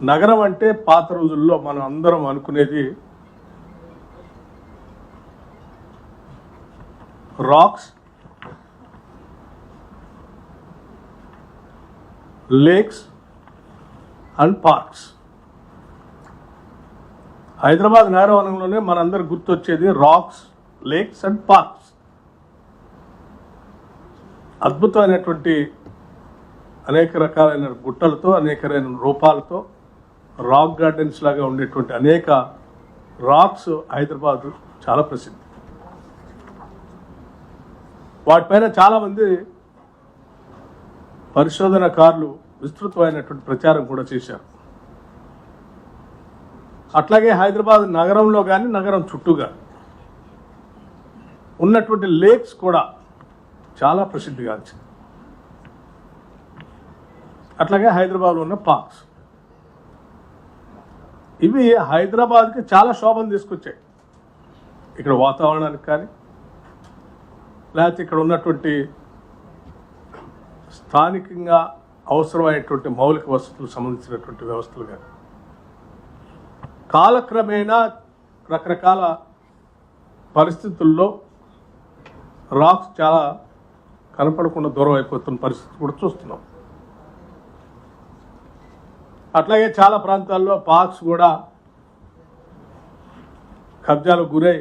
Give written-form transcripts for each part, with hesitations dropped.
నగరం అంటే పాత రోజుల్లో మనం అందరం అనుకునేది rocks, lakes and parks. Hyderabad నగరంలోనే మనందరు గుర్తొచ్చేది రాక్స్, లేక్స్ అండ్ పార్క్స్. అద్భుతమైనటువంటి అనేక రకాలైన గుట్టలతో, అనేక రూపాలతో, రాక్ గార్డెన్స్ లాగా ఉండేటువంటి అనేక రాక్స్ హైదరాబాద్ చాలా ప్రసిద్ధి. వాటిపైన చాలామంది పరిశోధనకారులు విస్తృతమైనటువంటి ప్రచారం కూడా చేశారు. అట్లాగే హైదరాబాద్ నగరంలో కానీ నగరం చుట్టూగా ఉన్నటువంటి లేక్స్ కూడా చాలా ప్రసిద్ధిగాంచింది. అట్లాగే హైదరాబాద్లో ఉన్న పార్క్స్, ఇవి హైదరాబాద్కి చాలా శోభను తీసుకొచ్చాయి. ఇక్కడ వాతావరణానికి కానీ, లేకపోతే ఇక్కడ ఉన్నటువంటి స్థానికంగా అవసరమైనటువంటి మౌలిక వసతులకు సంబంధించినటువంటి వ్యవస్థలు కానీ, కాలక్రమేణా రకరకాల పరిస్థితుల్లో రాక్స్ చాలా కనపడకుండా దూరం అయిపోతున్న పరిస్థితి కూడా చూస్తున్నాం. అట్లాగే చాలా ప్రాంతాల్లో పార్క్స్ కూడా కబ్జాలకు గురై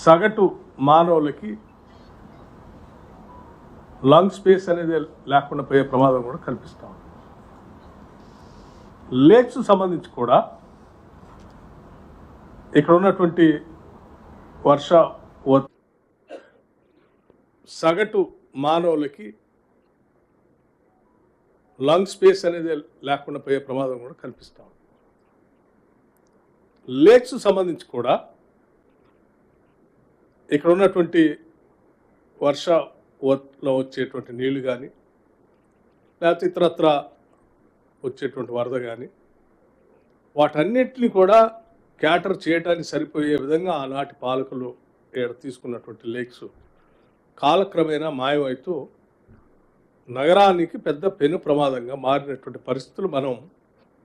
సగటు మానవులకి లంగ్ స్పేస్ అనేది లేకుండా పోయే ప్రమాదం కూడా కల్పిస్తాం. లేక్స్ సంబంధించి కూడా ఇక్కడ ఉన్నటువంటి సగటు మానవులకి లంగ్ స్పేస్ అనేది లేకుండా పోయే ప్రమాదం కూడా కల్పిస్తాం. లేక్స్ సంబంధించి కూడా ఇక్కడ ఉన్నటువంటి వర్షంలో వచ్చేటువంటి నీళ్లు కానీ, లేకపోతే ఇతరత్ర వచ్చేటువంటి వరద కానీ, వాటన్నిటిని కూడా క్యాటర్ చేయడానికి సరిపోయే విధంగా ఆనాటి పాలకులు ఇక్కడ తీసుకున్నటువంటి లేక్స్ కాలక్రమేణా మాయమవుతూ నగరానికి పెద్ద పెను ప్రమాదంగా మారినటువంటి పరిస్థితులు మనం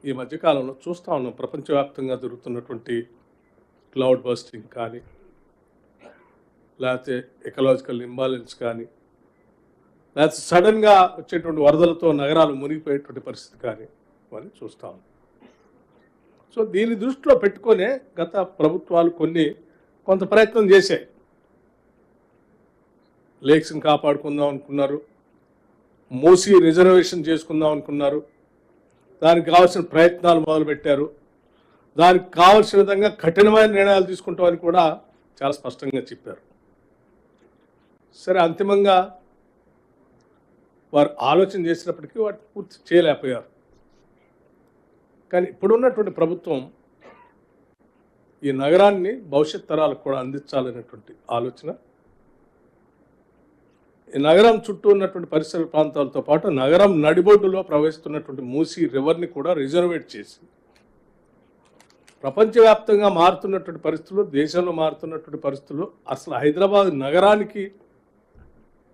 ఈ మధ్యకాలంలో చూస్తూ ఉన్నాం. ప్రపంచవ్యాప్తంగా జరుగుతున్నటువంటి క్లౌడ్ బస్టింగ్ కానీ, లేకపోతే ఎకలాజికల్ ఇంబాలెన్స్ కానీ, లేకపోతే సడన్గా వచ్చేటువంటి వరదలతో నగరాలు మునిగిపోయేటువంటి పరిస్థితి కానీ అని చూస్తూ ఉన్నాం. సో దీన్ని దృష్టిలో పెట్టుకొనే గత ప్రభుత్వాలు కొంత ప్రయత్నం చేశాయి. లేక్స్ని కాపాడుకుందాం అనుకున్నారు, మూసి రిజర్వేషన్ చేసుకుందాం అనుకున్నారు, దానికి కావాల్సిన ప్రయత్నాలు మొదలుపెట్టారు. దానికి కావాల్సిన విధంగా కఠినమైన నిర్ణయాలు తీసుకుంటామని కూడా చాలా స్పష్టంగా చెప్పారు. సరే, అంతిమంగా వారు ఆలోచన చేసినప్పటికీ వాటిని పూర్తి చేయలేకపోయారు. కానీ ఇప్పుడున్నటువంటి ప్రభుత్వం ఈ నగరాన్ని భవిష్యత్ తరాలకు కూడా అందించాలనేటువంటి ఆలోచన, ఈ నగరం చుట్టూ ఉన్నటువంటి పరిసర ప్రాంతాలతో పాటు నగరం నడిబొడ్డులో ప్రవహిస్తున్నటువంటి మూసీ రివర్ని కూడా రిజర్వేట్ చేసి, ప్రపంచవ్యాప్తంగా మారుతున్నటువంటి పరిస్థితులు, దేశంలో మారుతున్నటువంటి పరిస్థితులు, అసలు హైదరాబాద్ నగరానికి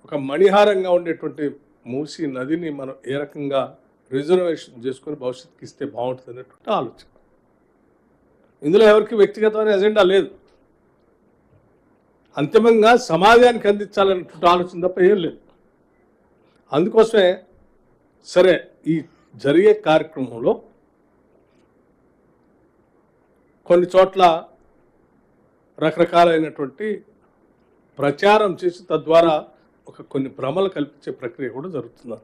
ఒక మణిహారంగా ఉండేటువంటి మూసీ నదిని మనం ఏ రకంగా రిజర్వేషన్ చేసుకొని భవిష్యత్తుకి ఇస్తే బాగుంటుంది అనేటువంటి ఆలోచన. ఇందులో ఎవరికి వ్యక్తిగతమైన ఎజెండా లేదు. అంతిమంగా సమాజానికి అందించాలనేటువంటి ఆలోచన తప్ప ఏం లేదు. అందుకోసమే సరే, ఈ జరిగే కార్యక్రమంలో కొన్ని చోట్ల రకరకాలైనటువంటి ప్రచారం చేసి తద్వారా కొన్ని భ్రమలు కల్పించే ప్రక్రియ కూడా జరుగుతుంది.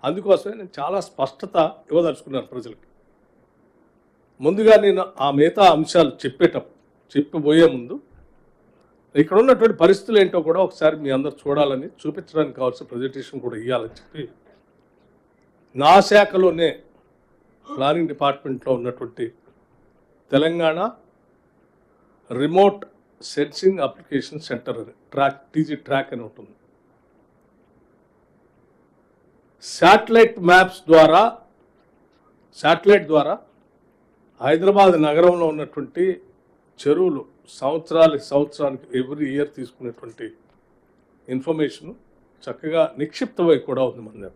అందుకోసమే నేను చాలా స్పష్టత ఇవ్వదలుచుకున్నాను ప్రజలకి. ముందుగా నేను ఆ మిగతా అంశాలు చెప్పబోయే ముందు ఇక్కడ ఉన్నటువంటి పరిస్థితులు ఏంటో కూడా ఒకసారి మీ అందరు చూడాలని, చూపించడానికి కావాల్సిన ప్రజెంటేషన్ కూడా ఇవ్వాలని చెప్పి నా శాఖలోనే ప్లానింగ్ డిపార్ట్మెంట్లో ఉన్నటువంటి Telangana remote sensing application centre అని టీజీ ట్రాక్ అని ఉంటుంది. శాటిలైట్ ద్వారా హైదరాబాద్ నగరంలో ఉన్నటువంటి చెరువులు సంవత్సరానికి ఎవ్రీ ఇయర్ తీసుకునేటువంటి ఇన్ఫర్మేషన్ చక్కగా నిక్షిప్తమై కూడా ఉంది మన దగ్గర.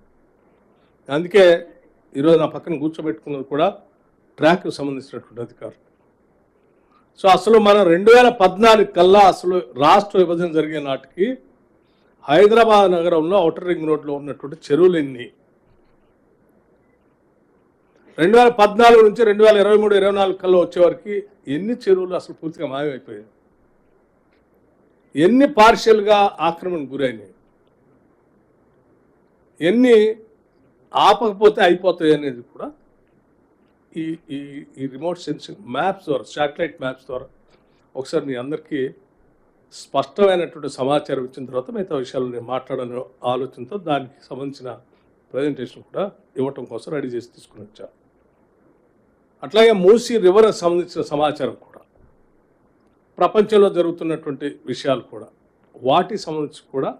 అందుకే ఈరోజు నా పక్కన కూర్చోబెట్టుకున్నది కూడా ట్రాక్కు సంబంధించినటువంటి అధికారులు. సో అసలు మనం 2014 కల్లా అసలు రాష్ట్ర విభజన జరిగే నాటికి హైదరాబాద్ నగరంలో ఔటర్ రింగ్ రోడ్లో ఉన్నటువంటి చెరువులు ఎన్ని, 2014 నుంచి 2023-24 కల్లా వచ్చేవరకు ఎన్ని చెరువులు అసలు పూర్తిగా మాయమైపోయాయి, ఎన్ని పార్షియల్గా ఆక్రమణకు గురైనాయి, ఎన్ని ఆపకపోతే అయిపోతాయి అనేది కూడా ఈ ఈ ఈ రిమోట్ సెన్సింగ్ మ్యాప్స్ ద్వారా, శాటిలైట్ మ్యాప్స్ ద్వారా ఒకసారి మీ అందరికీ స్పష్టమైనటువంటి సమాచారం ఇచ్చిన తర్వాత మిగతా విషయాలు నేను మాట్లాడని ఆలోచనతో దానికి సంబంధించిన ప్రజెంటేషన్ కూడా ఇవ్వటం కోసం రెడీ చేసి తీసుకుని వచ్చాను. అట్లాగే మూసీ రివర్ సంబంధించిన సమాచారం కూడా, ప్రపంచంలో జరుగుతున్నటువంటి విషయాలు కూడా, వాటికి సంబంధించి కూడా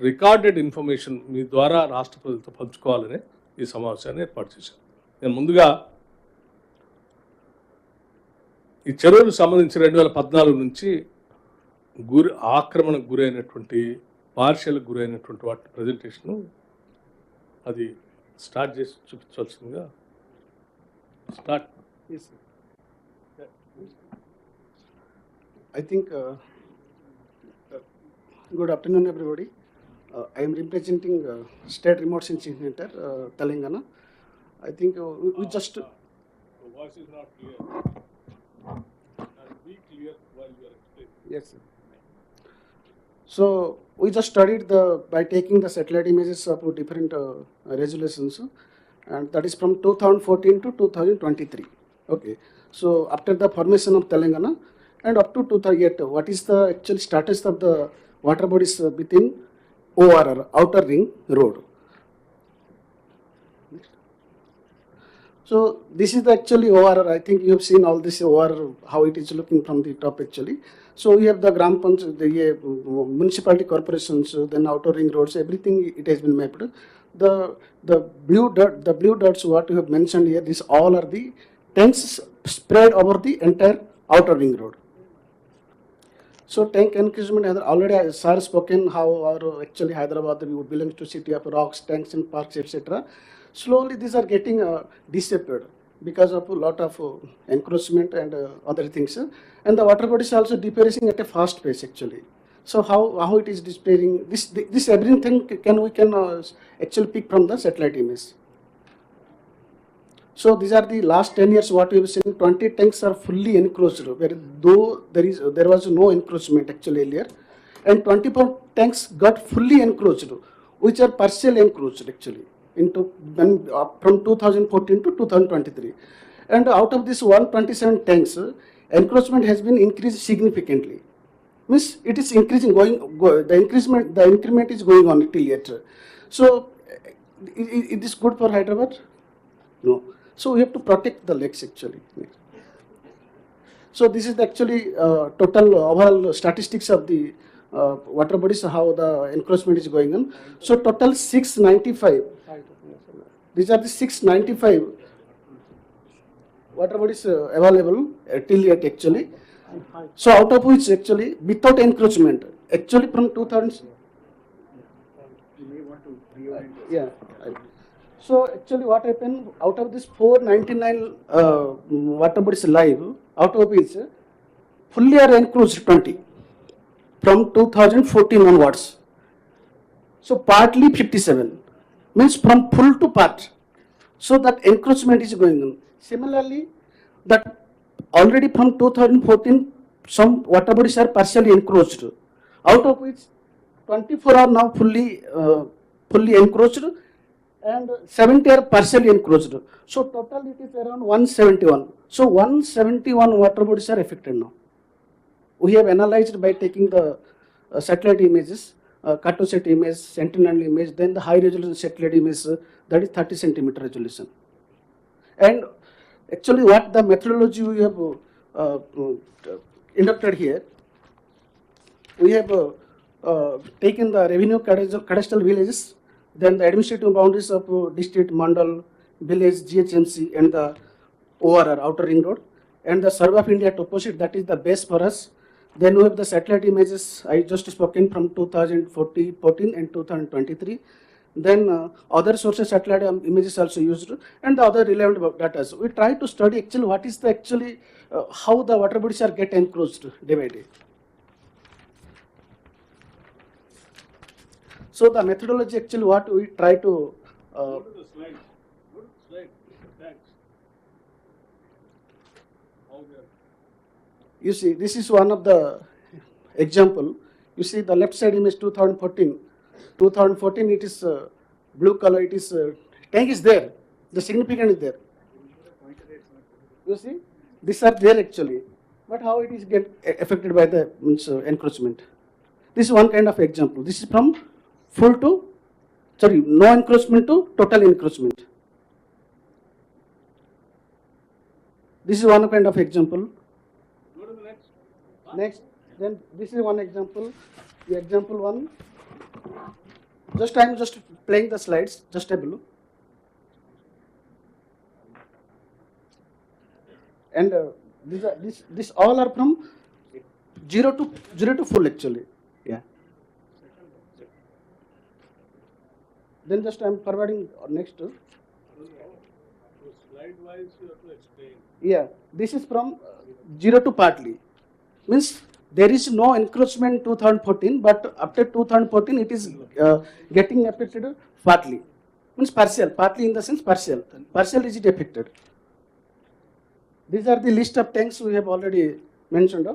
రికార్డెడ్ ఇన్ఫర్మేషన్ మీ ద్వారా రాష్ట్ర ప్రజలతో పంచుకోవాలని ఈ సమావేశాన్ని ఏర్పాటు చేశాను. నేను ముందుగా ఈ చెరువులకు సంబంధించి 2014 నుంచి ఆక్రమణకు గురైనటువంటి, పార్షియల్కి గురైనటువంటి వాటి ప్రజెంటేషను అది స్టార్ట్ చేసి చూపించాల్సిందిగా. Start. I think good afternoon everybody. I am representing State Remote Sensing Center, Telangana. I think we just... The voice is not clear. Be clear while you are explaining. Yes, sir. So we just studied by taking the satellite images of different resolutions, and that is from 2014 to 2023. Okay. So after the formation of Telangana and up to 2008, what is the actual status of the water bodies within ORR, Outer Ring Road? So this is the actually ORR. I think you have seen all this ORR, how it is looking from the top actually. So we have the Gram Panchayat, the municipality corporations, then outer ring roads, everything it has been mapped. The blue dots what you have mentioned here, these all are the tanks spread over the entire outer ring road. So tank encroachment has already sir spoken how our actually Hyderabad belongs to city of rocks, tanks and parks, etc. Slowly these are getting disappeared because of a lot of encroachment and other things, and the water body is also disappearing at a fast pace actually. So how it is disappearing? This everything we can actually pick from the satellite image. So these are the last 10 years what we have seen. 20 tanks are fully encroached, where though there was no encroachment actually earlier, and 24 tanks got fully encroached, which are partially encroached actually into from 2014 to 2023. And out of this 127 tanks, encroachment has been increased significantly. Means it is increasing, the increment is going on till yet. So it is good for Hyderabad? No. So we have to protect the lakes actually. So this is actually total overall statistics of the water bodies, how the encroachment is going on. So total 695. These are the 695 water bodies available till yet actually. So out of which actually without encroachment, actually from 2000. Yeah. So actually what happened, out of this 499 water bodies live, out of which fully are encroached 20 from 2014 onwards. So partly 57, means from full to part. So that encroachment is going on. Similarly, that already from 2014 some water bodies are partially encroached, out of which 24 are now fully encroached, and 70 are partially encroached. So total it is around 171. So 171 water bodies are affected now. We have analyzed by taking the satellite images, Cartosat image, Sentinel image, then the high resolution satellite image, that is 30 centimeter resolution. And actually what the methodology we have inducted here, we have taken the revenue cadastral villages, then the administrative boundaries of district, mandal, village, GHMC, and the ORR, Outer Ring Road, and the Survey of India topography, that is the base for us. Then we have the satellite images I just spoken from 2014 and 2023. then other sources satellite images also used, and the other relevant data. So we try to study actually what is the actually how the water bodies are get encroached day by day. So the methodology actually what we try to Go to the slides. Go to the slide. Thanks. How they are. you see, this is one of the example. You see the left side image 2014. 2014 it is blue color, it is tank is there. The significant is there. You see, these are there actually. But how it is get affected by the encroachment. This is one kind of example. This is from full to, sorry, no encroachment to total encroachment. This is one kind of example. Go to the next. Next, then this is one example. The example one. Just I am just playing the slides. Just a below. And this all are from zero to full actually. Yeah. Then just I am forwarding next. So slide wise you have to explain. Yeah, this is from 0 to partly. Means there is no encroachment 2014, but after 2014 it is getting affected partly. Means partial, partly in the sense partial. Partial is it affected. These are the list of tanks we have already mentioned.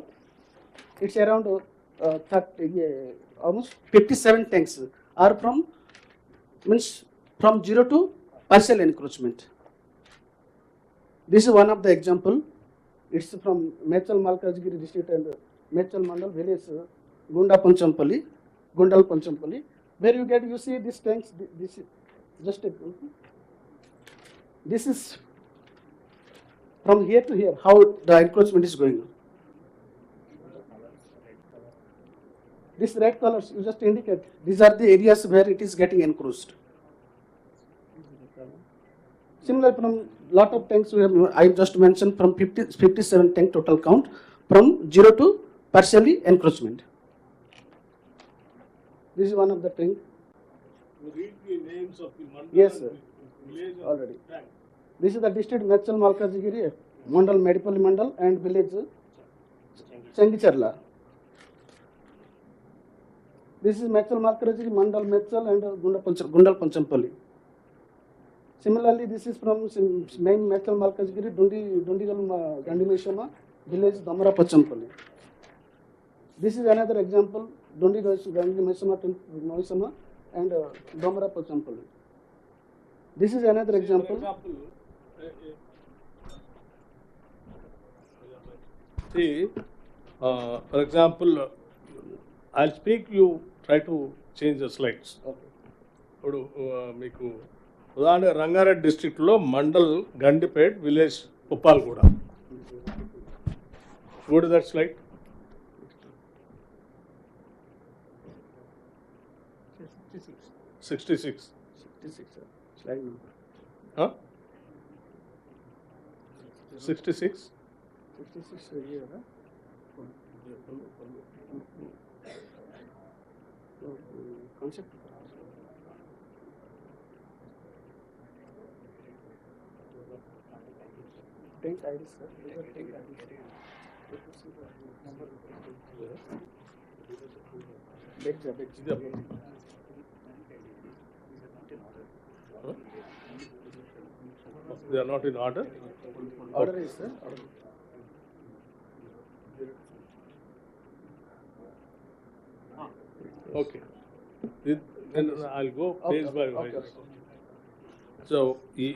It's around 30, almost 57 tanks are from, means from 0 to partial encroachment. This is one of the example. It's from Mechal Malkajgiri district and Mechal Mandal village, Gunda Panchampalli, Gundal Panchampalli, where you see these tanks. This is just a, this is from here to here how the encroachment is going on. These red colors you just indicate. These are the areas where it is getting encroached. Similar from lot of tanks we have, I just mentioned from 57 tank total count from 0 to partially encroachment. This is one of the tank. You read the names of the mandal. Yes, sir. Village of Already. the tank. This is the district Mechal Malkajgiri, Mandal Medipalli Mandal and village Chengicharla. This is Mechal Malkajgiri, Mandal Mechal and Gundal Panchampalli. Similarly, this is from main Mechal Malkajgiri, Dundigal Gandimeshama, village Damara Pachampalli. This is another example, Dundigal Gandimeshama and Damara Pachampalli. This is another example. See, for example, I'll speak, you try to change the slides. Okay. ఇప్పుడు మీకు ఉదాహరణ రంగారెడ్డి డిస్ట్రిక్ట్లో mandal Gandipet village Uppalaguda. Go to that slide. Sixty-six. 66, slide number. Huh? 66. 66 here. Concept. Tank ID, sir. Tank ID. Huh? They are not in order. Order is, sir. Order. Okay. Then I'll go page by page. Okay. So ఈ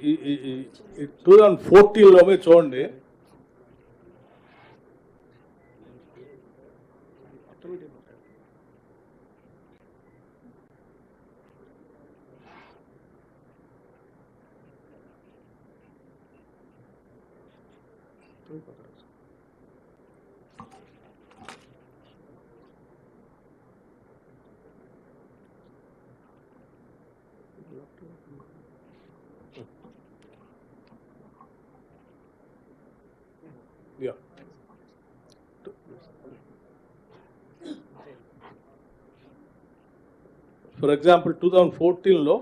2014లో చూడండి, yeah. For example, 2014లో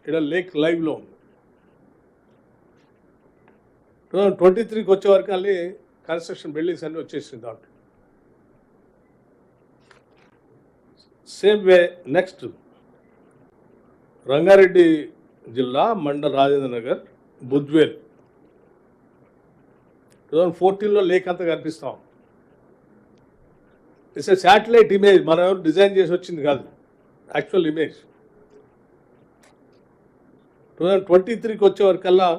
ఇక్కడ lake లైవ్లో ఉంది. 2023కి వచ్చే వరకు మళ్ళీ construction buildings అన్నీ వచ్చేసింది దాంట్లో. సేమ్ వే నెక్స్ట్ రంగారెడ్డి జిల్లా మండల్ రాజేంద్ర నగర్ బుద్వేల్ 2014లో లేక్ అంతా కనిపిస్తాం. ఇట్స్ ఏ శాటిలైట్ ఇమేజ్, మనం ఎవరు డిజైన్ చేసి వచ్చింది కాదు, యాక్చువల్ ఇమేజ్. 2023కి వచ్చే వరకల్లా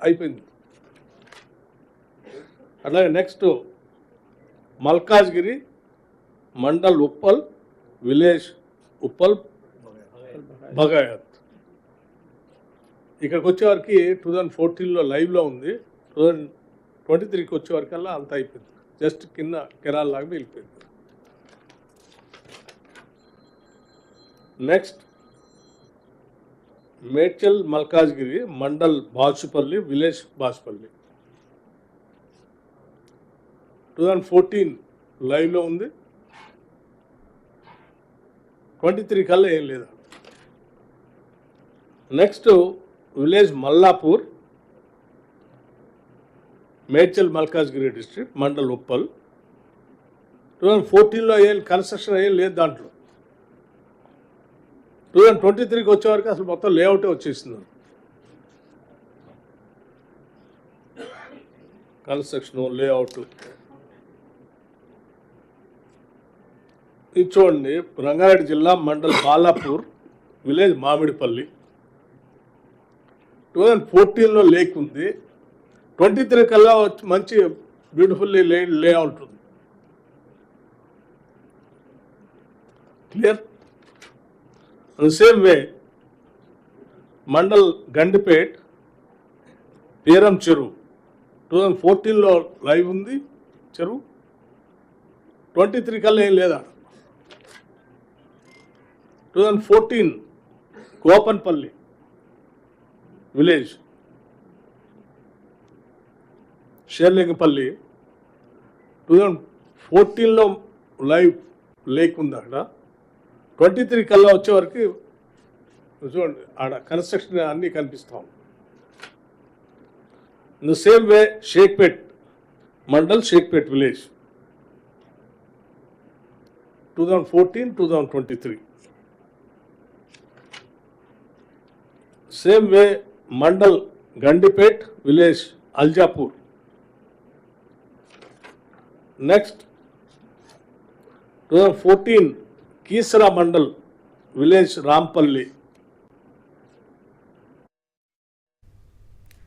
అయిపోయింది. అట్లాగే నెక్స్ట్ మల్కాజ్గిరి మండల్ ఉప్పల్ విలేజ్ ఉప్పల్ బగాయత్. ఇక్కడికి వచ్చేవారికి 2014లో లైవ్లో ఉంది. 2023కి వచ్చేవరకల్లా అంత అయిపోయింది, జస్ట్ కింద కెరాల్లాగా మిగిలిపోయింది. నెక్స్ట్ మేడ్చల్ మల్కాజ్గిరి మండల్ బాచుపల్లి విలేజ్ బాచుపల్లి 2014 లైవ్లో ఉంది. 23 కల్లా ఏం లేదా. Next village Mallapur Medchal Malkajgiri district mandal Uppal 2014లో ఏం కన్స్ట్రక్షన్ ఏం లేదు దాంట్లో. 2023కి వచ్చేవరకు అసలు మొత్తం లేఅవుటే వచ్చేసింది. కన్స్ట్రక్షన్ లేఅవుట్ ఇది చూడండి. రంగారెడ్డి జిల్లా మండల్ బాలాపూర్ విలేజ్ మామిడిపల్లి 2014లో లేక్ ఉంది. 23 కల్లా మంచి బ్యూటిఫుల్లీ లేఅవుట్ ఉంది. Clear. Same way mandal Gandipet Peeram చెరువు 2014లో లైవ్ ఉంది చెరువు. 23 కల్లా ఏం లేదా. 2014 గోపన్పల్లి విలేజ్ షేర్లింగపల్లి 2014లో లైవ్ లేక్ ఉంది అక్కడ. 23 కల్లా వచ్చేవరకు చూడండి ఆడ కన్స్ట్రక్షన్ అన్నీ కనిపిస్తాం. In the same way Shaikpet mandal Shaikpet village 2014-2023. Same way mandal Gandipet village Aljapur. Next 2014 Keesara mandal village Rampalli